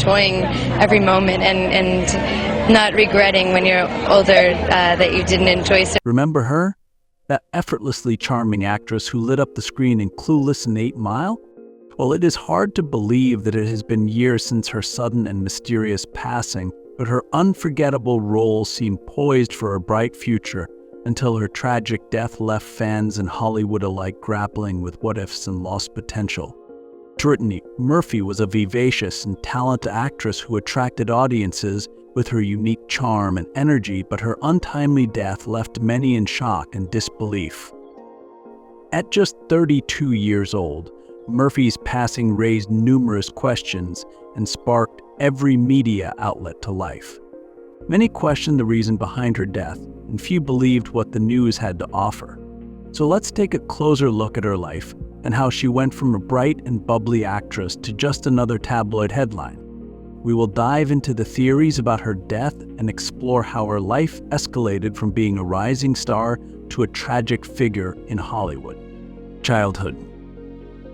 enjoying every moment and not regretting when you're older that you didn't enjoy so. Remember her? That effortlessly charming actress who lit up the screen in Clueless and 8 Mile? Well, it is hard to believe that it has been years since her sudden and mysterious passing, but her unforgettable role seemed poised for a bright future until her tragic death left fans and Hollywood alike grappling with what-ifs and lost potential. Brittany Murphy was a vivacious and talented actress who attracted audiences with her unique charm and energy, but her untimely death left many in shock and disbelief. At just 32 years old, Murphy's passing raised numerous questions and sparked every media outlet to life. Many questioned the reason behind her death, and few believed what the news had to offer. So let's take a closer look at her life and how she went from a bright and bubbly actress to just another tabloid headline. We will dive into the theories about her death and explore how her life escalated from being a rising star to a tragic figure in Hollywood. Childhood.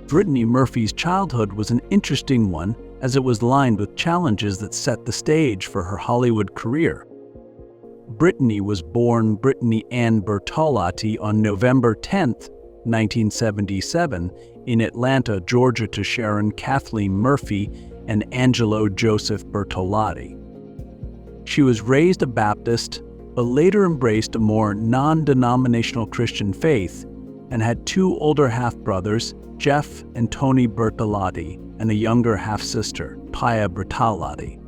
Brittany Murphy's childhood was an interesting one, as it was lined with challenges that set the stage for her Hollywood career. Brittany was born Brittany Ann Bertolotti on November 10, 1977, in Atlanta, Georgia, to Sharon Kathleen Murphy and Angelo Joseph Bertolotti. She was raised a Baptist, but later embraced a more non-denominational Christian faith and had 2 older half-brothers, Jeff and Tony Bertolotti, and a younger half-sister, Pia Bertolotti.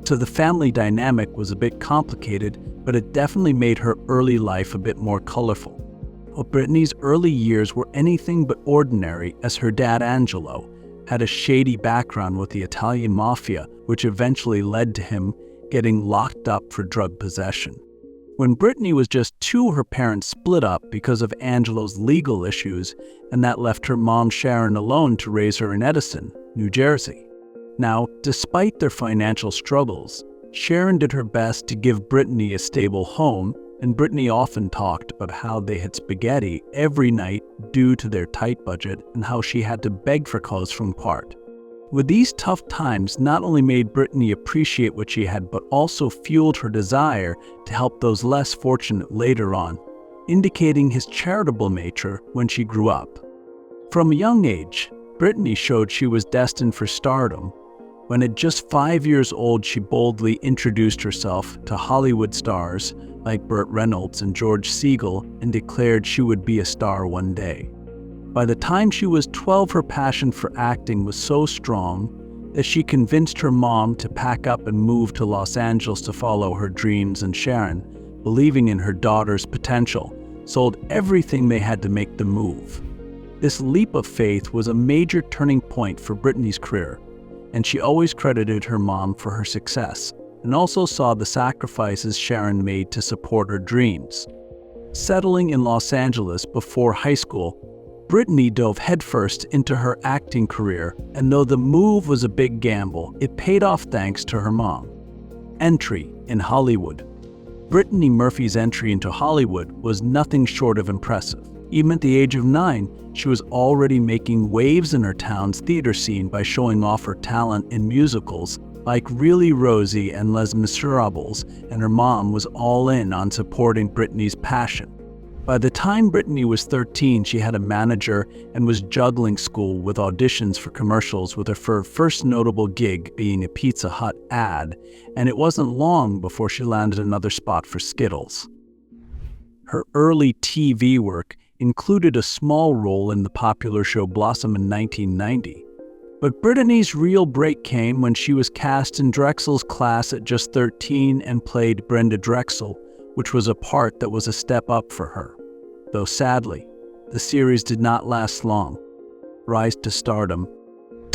So the family dynamic was a bit complicated, but it definitely made her early life a bit more colorful. Well, Brittany's early years were anything but ordinary, as her dad, Angelo, had a shady background with the Italian mafia, which eventually led to him getting locked up for drug possession. When Brittany was just 2, her parents split up because of Angelo's legal issues, and that left her mom Sharon alone to raise her in Edison, New Jersey. Now, despite their financial struggles, Sharon did her best to give Brittany a stable home, and Brittany often talked about how they had spaghetti every night due to their tight budget and how she had to beg for clothes from part. With these tough times not only made Brittany appreciate what she had, but also fueled her desire to help those less fortunate later on, indicating his charitable nature when she grew up. From a young age, Brittany showed she was destined for stardom. When at just 5 years old, she boldly introduced herself to Hollywood stars like Burt Reynolds and George Segal and declared she would be a star one day. By the time she was 12, her passion for acting was so strong that she convinced her mom to pack up and move to Los Angeles to follow her dreams, and Sharon, believing in her daughter's potential, sold everything they had to make the move. This leap of faith was a major turning point for Brittany's career, and she always credited her mom for her success, and also saw the sacrifices Sharon made to support her dreams. Settling in Los Angeles before high school, Brittany dove headfirst into her acting career, and though the move was a big gamble, it paid off thanks to her mom. Entry in Hollywood. Brittany Murphy's entry into Hollywood was nothing short of impressive. Even at the age of 9, she was already making waves in her town's theater scene by showing off her talent in musicals like Really Rosie and Les Miserables, and her mom was all in on supporting Brittany's passion. By the time Brittany was 13, she had a manager and was juggling school with auditions for commercials, with her first notable gig being a Pizza Hut ad, and it wasn't long before she landed another spot for Skittles. Her early TV work included a small role in the popular show Blossom in 1990. But Brittany's real break came when she was cast in Drexel's Class at just 13 and played Brenda Drexel, which was a part that was a step up for her. Though sadly, the series did not last long. Rise to stardom.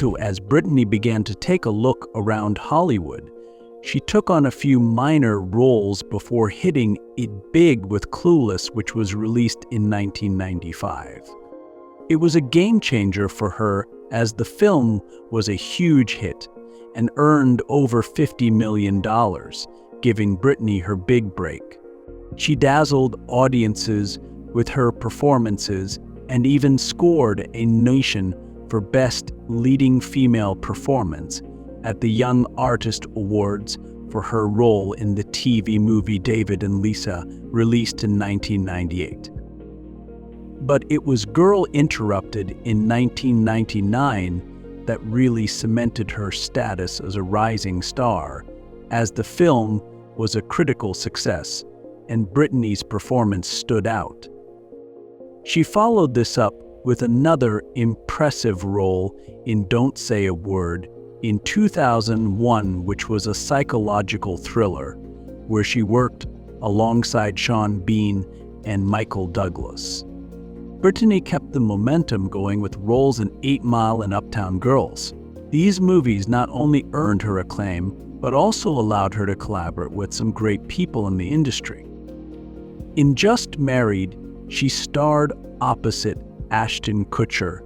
So as Brittany began to take a look around Hollywood, she took on a few minor roles before hitting it big with Clueless, which was released in 1995. It was a game changer for her, as the film was a huge hit and earned over $50 million, giving Brittany her big break. She dazzled audiences with her performances and even scored a nomination for Best Leading Female Performance, at the Young Artist Awards for her role in the TV movie David and Lisa, released in 1998. But it was Girl Interrupted in 1999 that really cemented her status as a rising star, as the film was a critical success and Brittany's performance stood out. She followed this up with another impressive role in Don't Say a Word in 2001, which was a psychological thriller where she worked alongside Sean Bean and Michael Douglas. Brittany kept the momentum going with roles in 8 Mile and Uptown Girls. These movies not only earned her acclaim, but also allowed her to collaborate with some great people in the industry. In Just Married, she starred opposite Ashton Kutcher,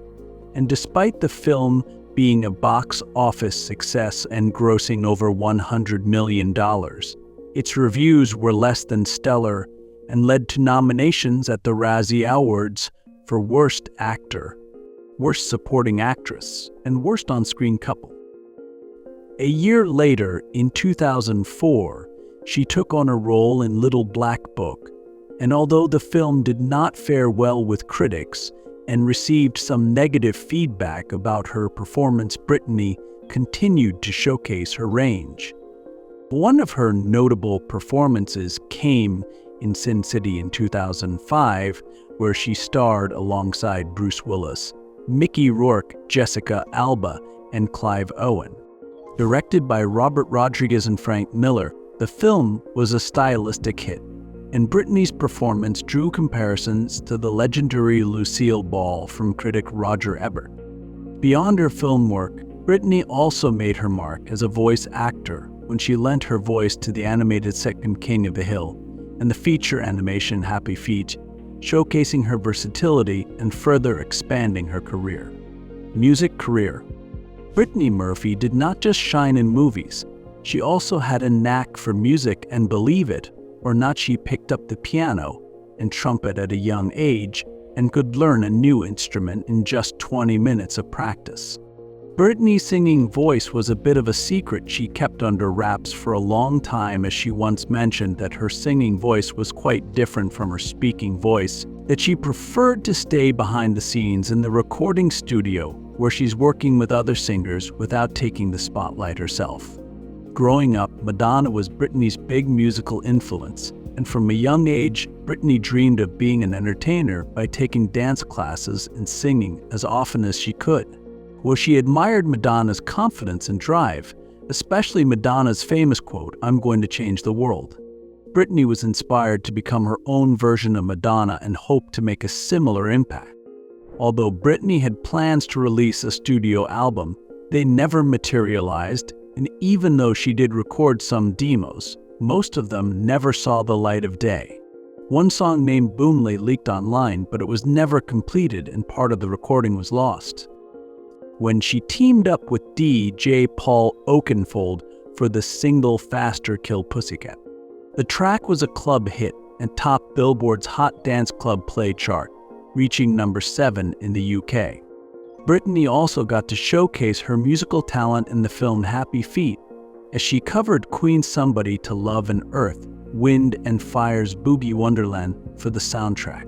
and despite the film being a box office success and grossing over $100 million, its reviews were less than stellar and led to nominations at the Razzie Awards for Worst Actor, Worst Supporting Actress, and Worst On-Screen Couple. A year later, in 2004, she took on a role in Little Black Book, and although the film did not fare well with critics and received some negative feedback about her performance, Brittany continued to showcase her range. One of her notable performances came in Sin City in 2005, where she starred alongside Bruce Willis, Mickey Rourke, Jessica Alba, and Clive Owen. Directed by Robert Rodriguez and Frank Miller, the film was a stylistic hit, and Brittany's performance drew comparisons to the legendary Lucille Ball from critic Roger Ebert. Beyond her film work, Brittany also made her mark as a voice actor when she lent her voice to the animated sitcom King of the Hill and the feature animation Happy Feet, showcasing her versatility and further expanding her career. Music career. Brittany Murphy did not just shine in movies, she also had a knack for music, and believe it or not, she picked up the piano and trumpet at a young age and could learn a new instrument in just 20 minutes of practice. Brittany's singing voice was a bit of a secret she kept under wraps for a long time, as she once mentioned that her singing voice was quite different from her speaking voice, that she preferred to stay behind the scenes in the recording studio where she's working with other singers without taking the spotlight herself. Growing up, Madonna was Brittany's big musical influence, and from a young age, Brittany dreamed of being an entertainer by taking dance classes and singing as often as she could. Well, she admired Madonna's confidence and drive, especially Madonna's famous quote, "I'm going to change the world." Brittany was inspired to become her own version of Madonna and hoped to make a similar impact. Although Brittany had plans to release a studio album, they never materialized, and even though she did record some demos, most of them never saw the light of day. One song named Boomlay leaked online, but it was never completed and part of the recording was lost. When she teamed up with DJ Paul Oakenfold for the single Faster Kill Pussycat. The track was a club hit and topped Billboard's Hot Dance Club Play chart, reaching number 7 in the UK. Brittany also got to showcase her musical talent in the film Happy Feet, as she covered Queen's Somebody to Love and Earth, Wind and Fire's Boogie Wonderland for the soundtrack.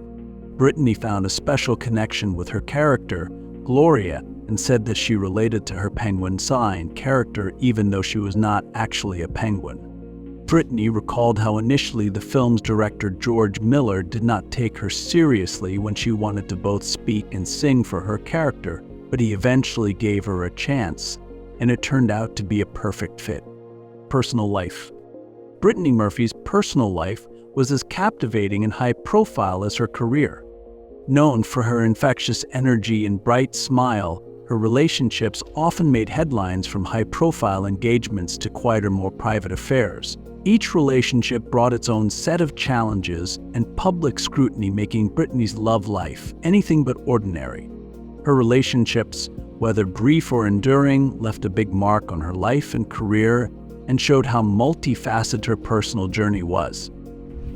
Brittany found a special connection with her character, Gloria, and said that she related to her penguin sign character even though she was not actually a penguin. Brittany recalled how initially the film's director George Miller did not take her seriously when she wanted to both speak and sing for her character, but he eventually gave her a chance, and it turned out to be a perfect fit. Personal life. Brittany Murphy's personal life was as captivating and high-profile as her career. Known for her infectious energy and bright smile, her relationships often made headlines, from high-profile engagements to quieter, more private affairs. Each relationship brought its own set of challenges and public scrutiny, making Brittany's love life anything but ordinary. Her relationships, whether brief or enduring, left a big mark on her life and career and showed how multifaceted her personal journey was.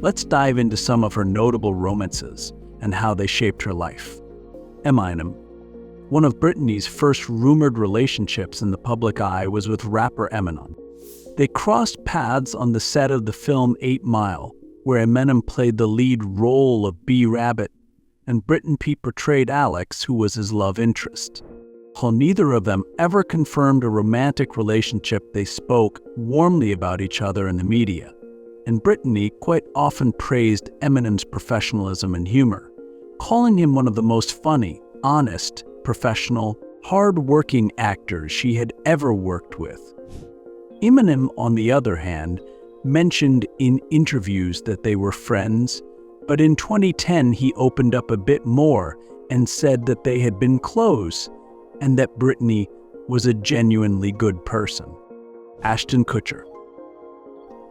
Let's dive into some of her notable romances and how they shaped her life. Eminem. One of Brittany's first rumored relationships in the public eye was with rapper Eminem. They crossed paths on the set of the film 8 Mile, where Eminem played the lead role of B-Rabbit, and Brittany portrayed Alex, who was his love interest. While neither of them ever confirmed a romantic relationship, they spoke warmly about each other in the media, and Brittany quite often praised Eminem's professionalism and humor, calling him one of the most funny, honest, professional, hard-working actors she had ever worked with. Eminem, on the other hand, mentioned in interviews that they were friends, but in 2010 he opened up a bit more and said that they had been close and that Brittany was a genuinely good person. Ashton Kutcher.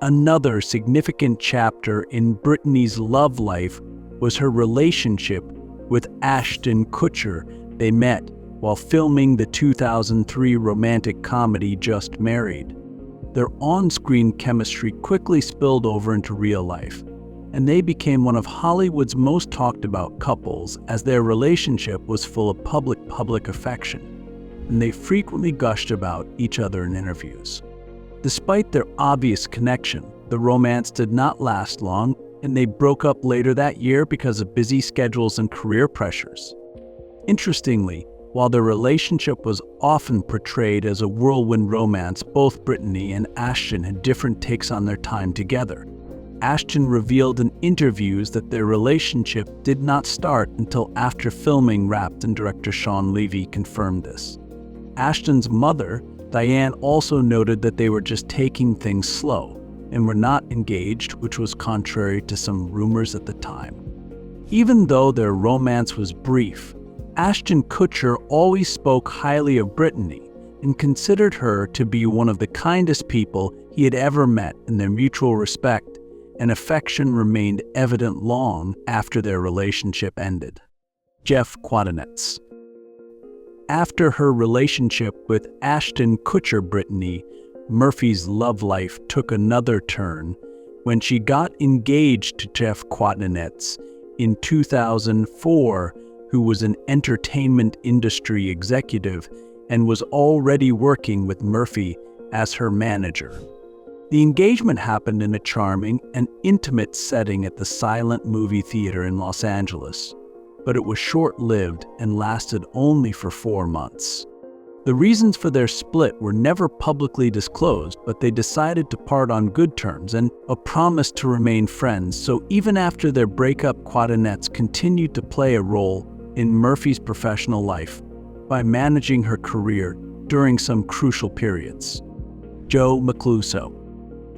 Another significant chapter in Brittany's love life was her relationship with Ashton Kutcher. They met while filming the 2003 romantic comedy Just Married. Their on-screen chemistry quickly spilled over into real life, and they became one of Hollywood's most talked about couples as their relationship was full of public affection, and they frequently gushed about each other in interviews. Despite their obvious connection, the romance did not last long, and they broke up later that year because of busy schedules and career pressures. Interestingly, while their relationship was often portrayed as a whirlwind romance, both Brittany and Ashton had different takes on their time together. Ashton revealed in interviews that their relationship did not start until after filming wrapped, and director Sean Levy confirmed this. Ashton's mother, Diane, also noted that they were just taking things slow and were not engaged, which was contrary to some rumors at the time. Even though their romance was brief, Ashton Kutcher always spoke highly of Brittany and considered her to be one of the kindest people he had ever met, and their mutual respect and affection remained evident long after their relationship ended. Jeff Quatinetz. After her relationship with Ashton Kutcher, Brittany Murphy's love life took another turn when she got engaged to Jeff Quatinetz in 2004, who was an entertainment industry executive and was already working with Murphy as her manager. The engagement happened in a charming and intimate setting at the Silent Movie Theater in Los Angeles, but it was short-lived and lasted only for 4 months. The reasons for their split were never publicly disclosed, but they decided to part on good terms and a promise to remain friends. So even after their breakup, Quatinetz continued to play a role in Murphy's professional life by managing her career during some crucial periods. Joe Macluso.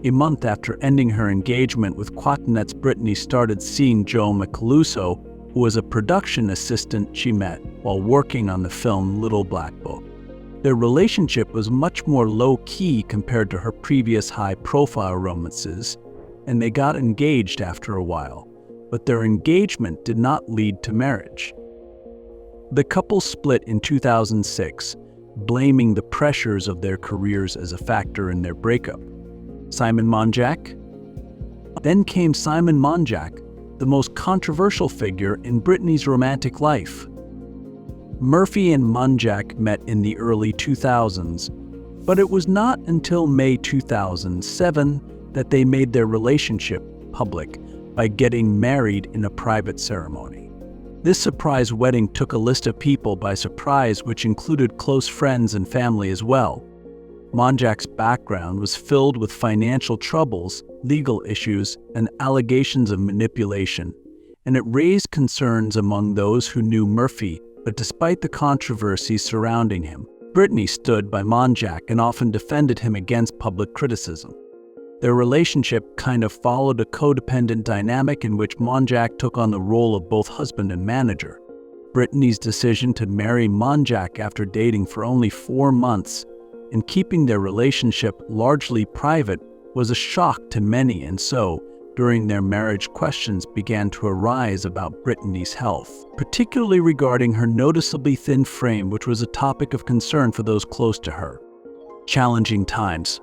A month after ending her engagement with Quatinetz, Brittany started seeing Joe Macluso, who was a production assistant she met while working on the film Little Black Book. Their relationship was much more low-key compared to her previous high-profile romances, and they got engaged after a while, but their engagement did not lead to marriage. The couple split in 2006, blaming the pressures of their careers as a factor in their breakup. Simon Monjack. Then came Simon Monjack, the most controversial figure in Brittany's romantic life. Murphy and Monjack met in the early 2000s, but it was not until May 2007 that they made their relationship public by getting married in a private ceremony. This surprise wedding took a list of people by surprise, which included close friends and family as well. Monjack's background was filled with financial troubles, legal issues, and allegations of manipulation, and it raised concerns among those who knew Murphy. But despite the controversy surrounding him, Brittany stood by Monjack and often defended him against public criticism. Their relationship kind of followed a codependent dynamic in which Monjack took on the role of both husband and manager. Brittany's decision to marry Monjack after dating for only 4 months and keeping their relationship largely private was a shock to many, and so, during their marriage, questions began to arise about Brittany's health, particularly regarding her noticeably thin frame, which was a topic of concern for those close to her. Challenging times.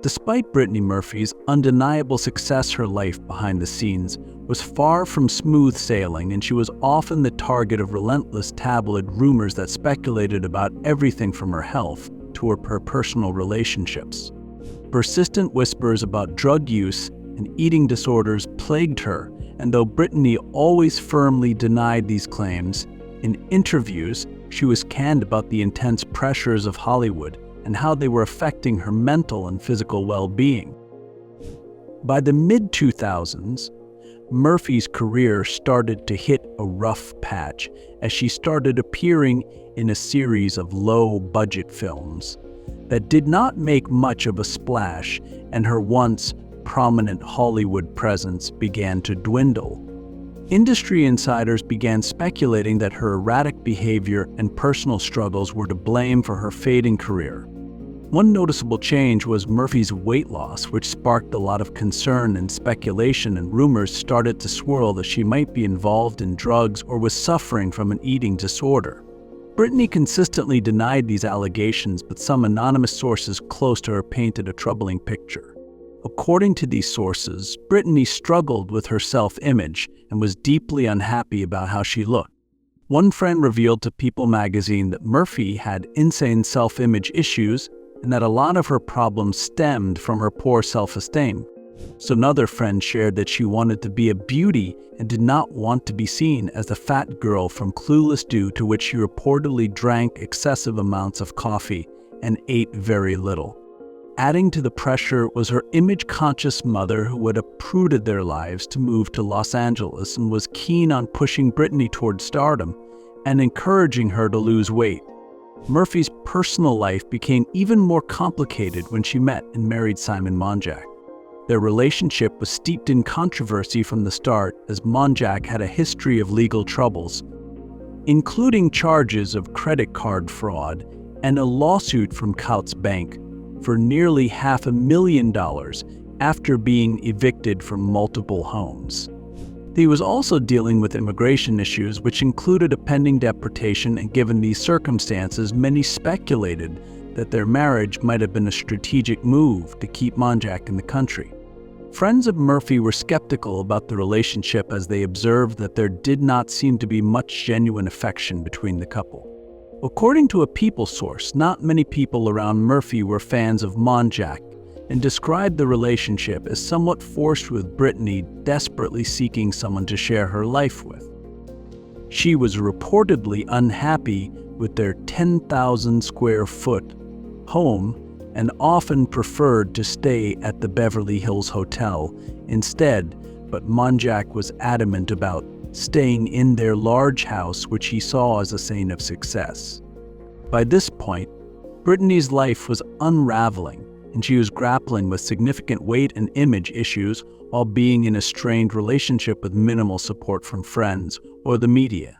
Despite Brittany Murphy's undeniable success, her life behind the scenes was far from smooth sailing, and she was often the target of relentless tabloid rumors that speculated about everything from her health to her personal relationships. Persistent whispers about drug use and eating disorders plagued her, and though Brittany always firmly denied these claims, in interviews she was candid about the intense pressures of Hollywood and how they were affecting her mental and physical well-being. By the mid-2000s, Murphy's career started to hit a rough patch as she started appearing in a series of low-budget films that did not make much of a splash, and her once prominent Hollywood presence began to dwindle. Industry insiders began speculating that her erratic behavior and personal struggles were to blame for her fading career. One noticeable change was Murphy's weight loss, which sparked a lot of concern and speculation, and rumors started to swirl that she might be involved in drugs or was suffering from an eating disorder. Brittany consistently denied these allegations, but some anonymous sources close to her painted a troubling picture. According to these sources, Brittany struggled with her self-image and was deeply unhappy about how she looked. One friend revealed to People magazine that Murphy had insane self-image issues and that a lot of her problems stemmed from her poor self-esteem. So another friend shared that she wanted to be a beauty and did not want to be seen as the fat girl from Clueless, due to which she reportedly drank excessive amounts of coffee and ate very little. Adding to the pressure was her image-conscious mother, who had uprooted their lives to move to Los Angeles and was keen on pushing Brittany toward stardom and encouraging her to lose weight. Murphy's personal life became even more complicated when she met and married Simon Monjack. Their relationship was steeped in controversy from the start, as Monjack had a history of legal troubles, including charges of credit card fraud and a lawsuit from Coutts Bank for nearly $500,000 after being evicted from multiple homes. He was also dealing with immigration issues, which included a pending deportation, and given these circumstances, many speculated that their marriage might have been a strategic move to keep Monjack in the country. Friends of Murphy were skeptical about the relationship, as they observed that there did not seem to be much genuine affection between the couple. According to a People source, not many people around Murphy were fans of Monjack, and described the relationship as somewhat forced, with Brittany desperately seeking someone to share her life with. She was reportedly unhappy with their 10,000 square foot home and often preferred to stay at the Beverly Hills Hotel instead, but Monjack was adamant about staying in their large house, which he saw as a sign of success. By this point, Brittany's life was unraveling, and she was grappling with significant weight and image issues while being in a strained relationship with minimal support from friends or the media.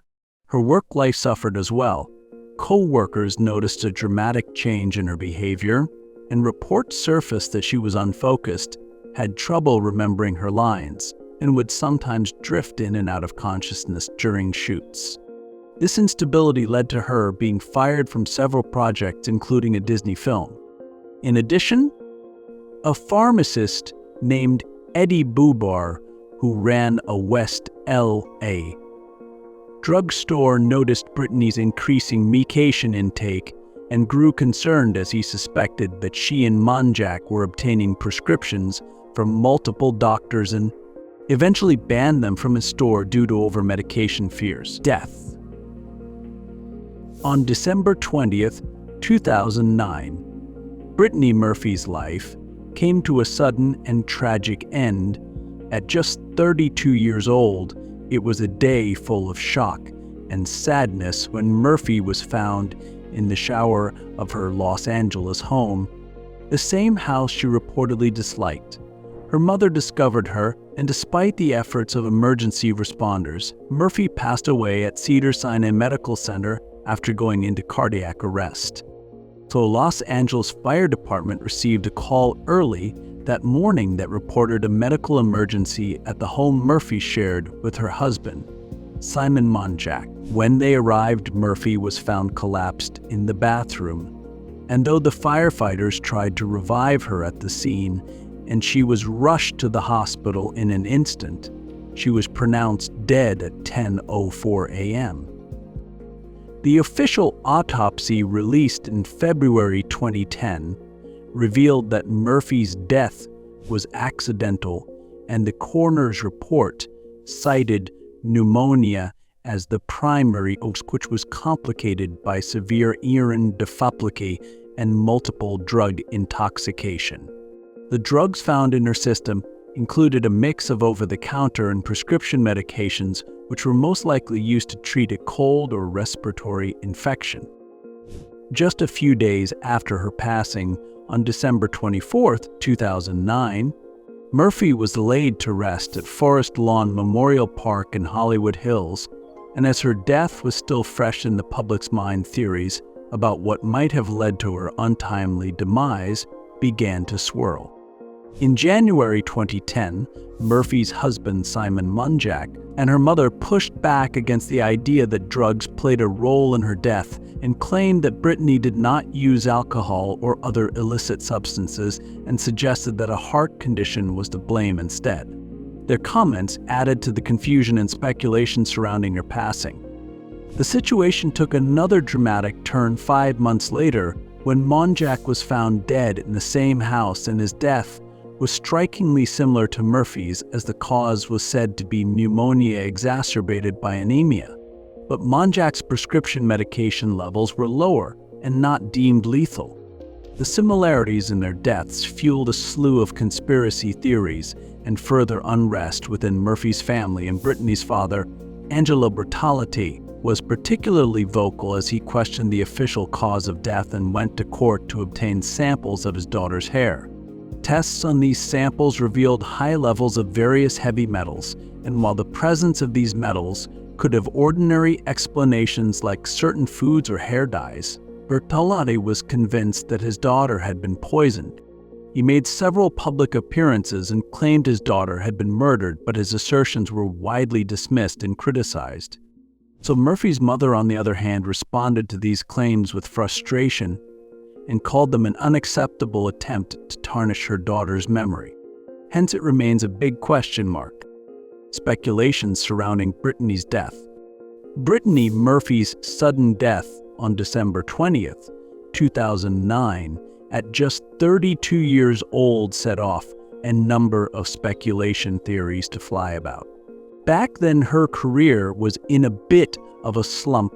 Her work life suffered as well. Co-workers noticed a dramatic change in her behavior, and reports surfaced that she was unfocused, had trouble remembering her lines, and would sometimes drift in and out of consciousness during shoots. This instability led to her being fired from several projects, including a Disney film. In addition, a pharmacist named Eddie Bubar, who ran a West LA drugstore, noticed Brittany's increasing medication intake and grew concerned, as he suspected that she and Monjack were obtaining prescriptions from multiple doctors, and eventually banned them from his store due to over-medication fears. Death. On December 20th, 2009, Brittany Murphy's life came to a sudden and tragic end. At just 32 years old, it was a day full of shock and sadness when Murphy was found in the shower of her Los Angeles home, the same house she reportedly disliked. Her mother discovered her, and despite the efforts of emergency responders, Murphy passed away at Cedars-Sinai Medical Center after going into cardiac arrest. So Los Angeles Fire Department received a call early that morning that reported a medical emergency at the home Murphy shared with her husband, Simon Monjack. When they arrived, Murphy was found collapsed in the bathroom, And though the firefighters tried to revive her at the scene, and she was rushed to the hospital in an instant, she was pronounced dead at 10:04 a.m. The official autopsy released in February 2010 revealed that Murphy's death was accidental, and the coroner's report cited pneumonia as the primary cause, which was complicated by severe urine dephthalacy and multiple drug intoxication. The drugs found in her system included a mix of over-the-counter and prescription medications, which were most likely used to treat a cold or respiratory infection. Just a few days after her passing, on December 24, 2009, Murphy was laid to rest at Forest Lawn Memorial Park in Hollywood Hills, and as her death was still fresh in the public's mind, theories about what might have led to her untimely demise began to swirl. In January 2010, Murphy's husband, Simon Munjak, and her mother pushed back against the idea that drugs played a role in her death and claimed that Brittany did not use alcohol or other illicit substances and suggested that a heart condition was to blame instead. Their comments added to the confusion and speculation surrounding her passing. The situation took another dramatic turn 5 months later when Munjak was found dead in the same house, and his death was strikingly similar to Murphy's, as the cause was said to be pneumonia exacerbated by anemia. But Munjak's prescription medication levels were lower and not deemed lethal. The similarities in their deaths fueled a slew of conspiracy theories and further unrest within Murphy's family, and Brittany's father, Angelo Bertolotti, was particularly vocal as he questioned the official cause of death and went to court to obtain samples of his daughter's hair. Tests on these samples revealed high levels of various heavy metals, and while the presence of these metals could have ordinary explanations like certain foods or hair dyes, Bertolotti was convinced that his daughter had been poisoned. He made several public appearances and claimed his daughter had been murdered, but his assertions were widely dismissed and criticized. So Murphy's mother, on the other hand, responded to these claims with frustration and called them an unacceptable attempt to tarnish her daughter's memory. Hence, it remains a big question mark. Speculations surrounding Brittany's death. Brittany Murphy's sudden death on December 20th, 2009, at just 32 years old, set off a number of speculation theories to fly about. Back then, her career was in a bit of a slump,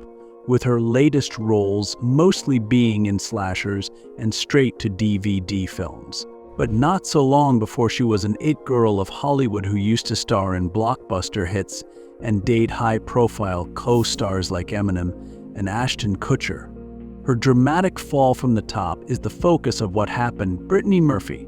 with her latest roles mostly being in slashers and straight-to-DVD films. But not so long before she was an it girl of Hollywood who used to star in blockbuster hits and date high-profile co-stars like Eminem and Ashton Kutcher. Her dramatic fall from the top is the focus of What Happened, Brittany Murphy,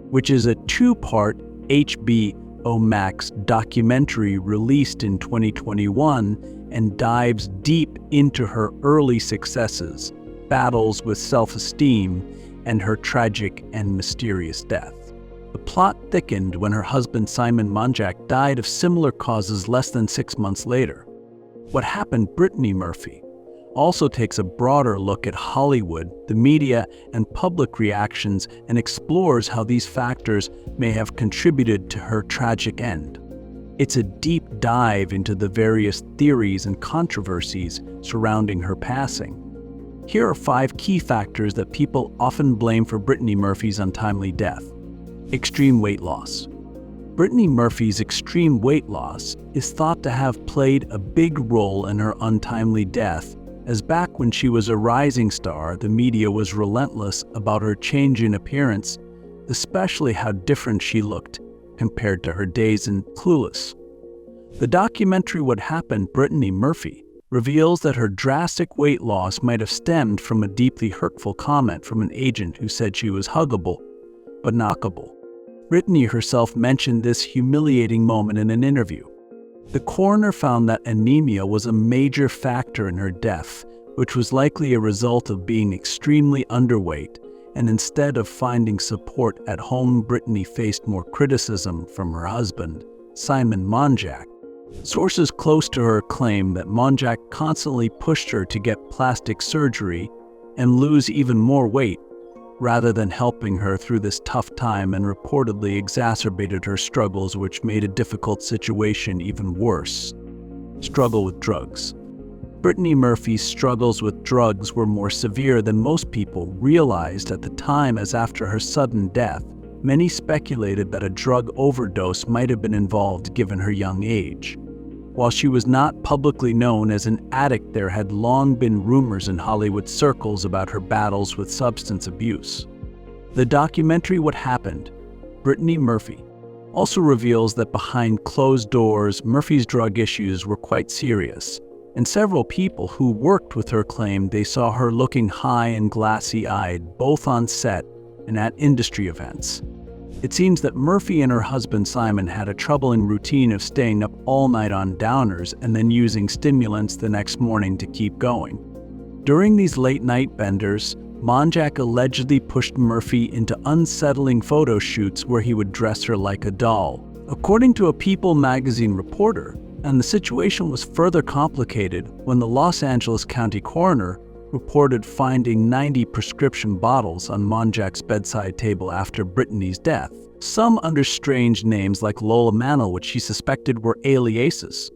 which is a 2-part HBO Max documentary released in 2021 and dives deep into her early successes, battles with self-esteem, and her tragic and mysterious death. The plot thickened when her husband Simon Munjak died of similar causes less than 6 months later. What Happened, Brittany Murphy also takes a broader look at Hollywood, the media, and public reactions, and explores how these factors may have contributed to her tragic end. It's a deep dive into the various theories and controversies surrounding her passing. Here are 5 key factors that people often blame for Brittany Murphy's untimely death. Extreme weight loss. Brittany Murphy's extreme weight loss is thought to have played a big role in her untimely death, as back when she was a rising star, the media was relentless about her change in appearance, especially how different she looked compared to her days in Clueless. The documentary What Happened, Brittany Murphy reveals that her drastic weight loss might have stemmed from a deeply hurtful comment from an agent who said she was huggable, but not huggable. Brittany herself mentioned this humiliating moment in an interview. The coroner found that anemia was a major factor in her death, which was likely a result of being extremely underweight, and instead of finding support at home, Brittany faced more criticism from her husband, Simon Munjak. Sources close to her claim that Munjak constantly pushed her to get plastic surgery, and lose even more weight, rather than helping her through this tough time and reportedly exacerbated her struggles, which made a difficult situation even worse. Struggle with drugs. Brittany Murphy's struggles with drugs were more severe than most people realized at the time, as after her sudden death, many speculated that a drug overdose might have been involved given her young age. While she was not publicly known as an addict, there had long been rumors in Hollywood circles about her battles with substance abuse. The documentary What Happened? Brittany Murphy also reveals that behind closed doors, Murphy's drug issues were quite serious, and several people who worked with her claimed they saw her looking high and glassy-eyed, both on set and at industry events. It seems that Murphy and her husband Simon had a troubling routine of staying up all night on downers and then using stimulants the next morning to keep going. During these late-night benders, Monjack allegedly pushed Murphy into unsettling photo shoots where he would dress her like a doll. According to a People magazine reporter, and the situation was further complicated when the Los Angeles County coroner reported finding 90 prescription bottles on Monjack's bedside table after Brittany's death, some under strange names like Lola Mantle, which she suspected were aliases.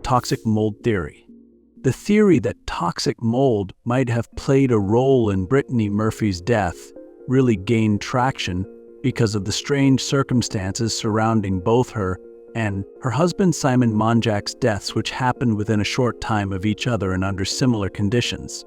Toxic mold theory. The theory that toxic mold might have played a role in Brittany Murphy's death really gained traction because of the strange circumstances surrounding both her and her husband Simon Monjack's deaths, which happened within a short time of each other and under similar conditions.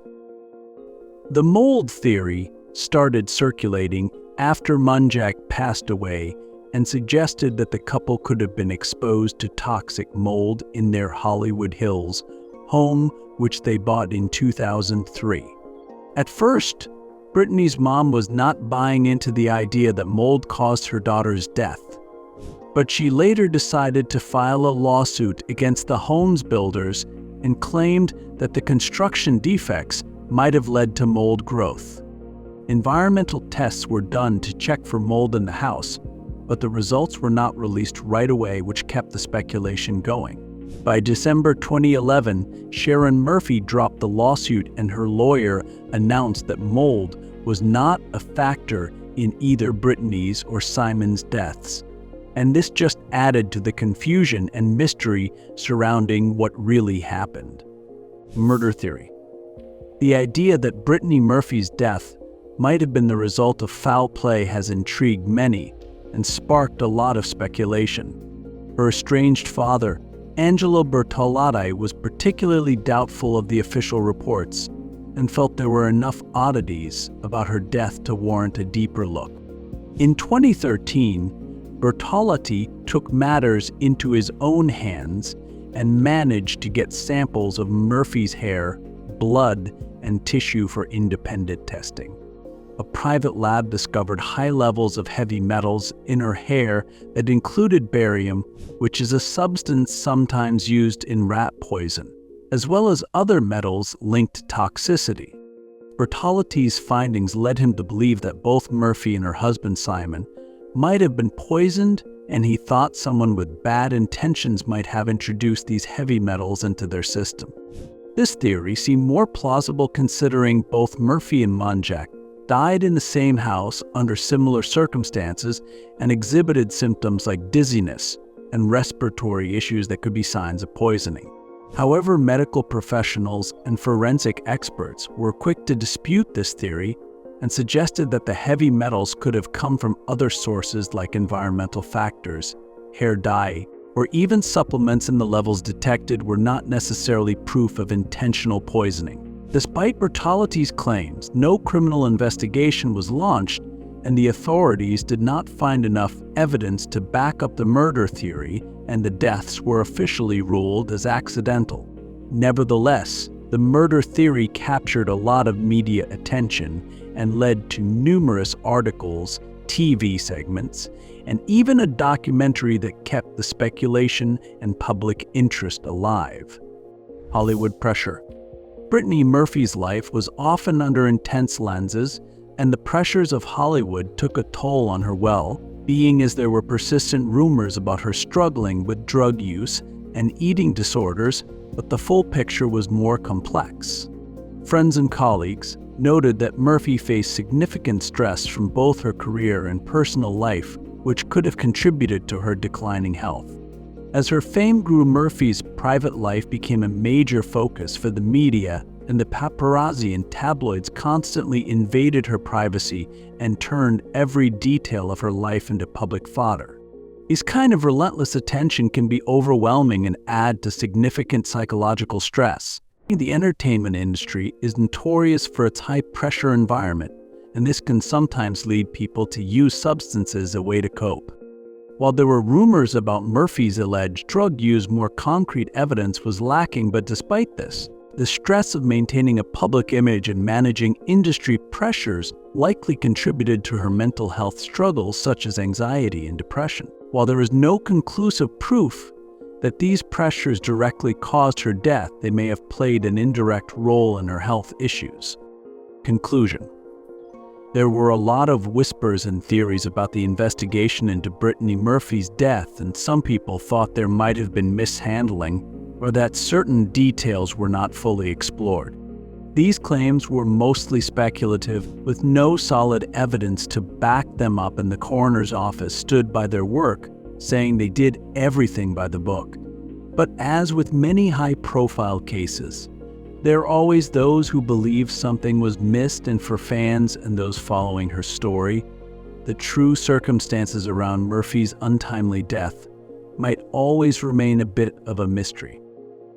The mold theory started circulating after Monjack passed away and suggested that the couple could have been exposed to toxic mold in their Hollywood Hills home, which they bought in 2003. At first, Brittany's mom was not buying into the idea that mold caused her daughter's death, but she later decided to file a lawsuit against the home's builders and claimed that the construction defects might have led to mold growth. Environmental tests were done to check for mold in the house, but the results were not released right away, which kept the speculation going. By December 2011, Sharon Murphy dropped the lawsuit and her lawyer announced that mold was not a factor in either Brittany's or Simon's deaths. And this just added to the confusion and mystery surrounding what really happened. Murder theory. The idea that Brittany Murphy's death might have been the result of foul play has intrigued many and sparked a lot of speculation. Her estranged father, Angelo Bertolotti, was particularly doubtful of the official reports and felt there were enough oddities about her death to warrant a deeper look. In 2013, Bertolotti took matters into his own hands and managed to get samples of Murphy's hair, blood, and tissue for independent testing. A private lab discovered high levels of heavy metals in her hair that included barium, which is a substance sometimes used in rat poison, as well as other metals linked to toxicity. Bertolotti's findings led him to believe that both Murphy and her husband Simon might have been poisoned, and he thought someone with bad intentions might have introduced these heavy metals into their system. This theory seemed more plausible considering both Murphy and Monjack died in the same house under similar circumstances and exhibited symptoms like dizziness and respiratory issues that could be signs of poisoning. However, medical professionals and forensic experts were quick to dispute this theory and suggested that the heavy metals could have come from other sources like environmental factors, hair dye, or even supplements, and the levels detected were not necessarily proof of intentional poisoning. Despite Bertolotti's claims, no criminal investigation was launched, and the authorities did not find enough evidence to back up the murder theory, and the deaths were officially ruled as accidental. Nevertheless, the murder theory captured a lot of media attention and led to numerous articles, TV segments, and even a documentary that kept the speculation and public interest alive. Hollywood pressure. Brittany Murphy's life was often under intense lenses, and the pressures of Hollywood took a toll on her well-being, as there were persistent rumors about her struggling with drug use and eating disorders, but the full picture was more complex. Friends and colleagues, noted that Murphy faced significant stress from both her career and personal life, which could have contributed to her declining health. As her fame grew, Murphy's private life became a major focus for the media, and the paparazzi and tabloids constantly invaded her privacy and turned every detail of her life into public fodder. This kind of relentless attention can be overwhelming and add to significant psychological stress. The entertainment industry is notorious for its high-pressure environment, and this can sometimes lead people to use substances as a way to cope. While there were rumors about Murphy's alleged drug use, more concrete evidence was lacking, but despite this, the stress of maintaining a public image and managing industry pressures likely contributed to her mental health struggles such as anxiety and depression. While there is no conclusive proof that these pressures directly caused her death, they may have played an indirect role in her health issues. Conclusion. There were a lot of whispers and theories about the investigation into Brittany Murphy's death, and some people thought there might have been mishandling or that certain details were not fully explored. These claims were mostly speculative, with no solid evidence to back them up, and the coroner's office stood by their work, saying they did everything by the book. But as with many high-profile cases, there are always those who believe something was missed, and for fans and those following her story, the true circumstances around Murphy's untimely death might always remain a bit of a mystery.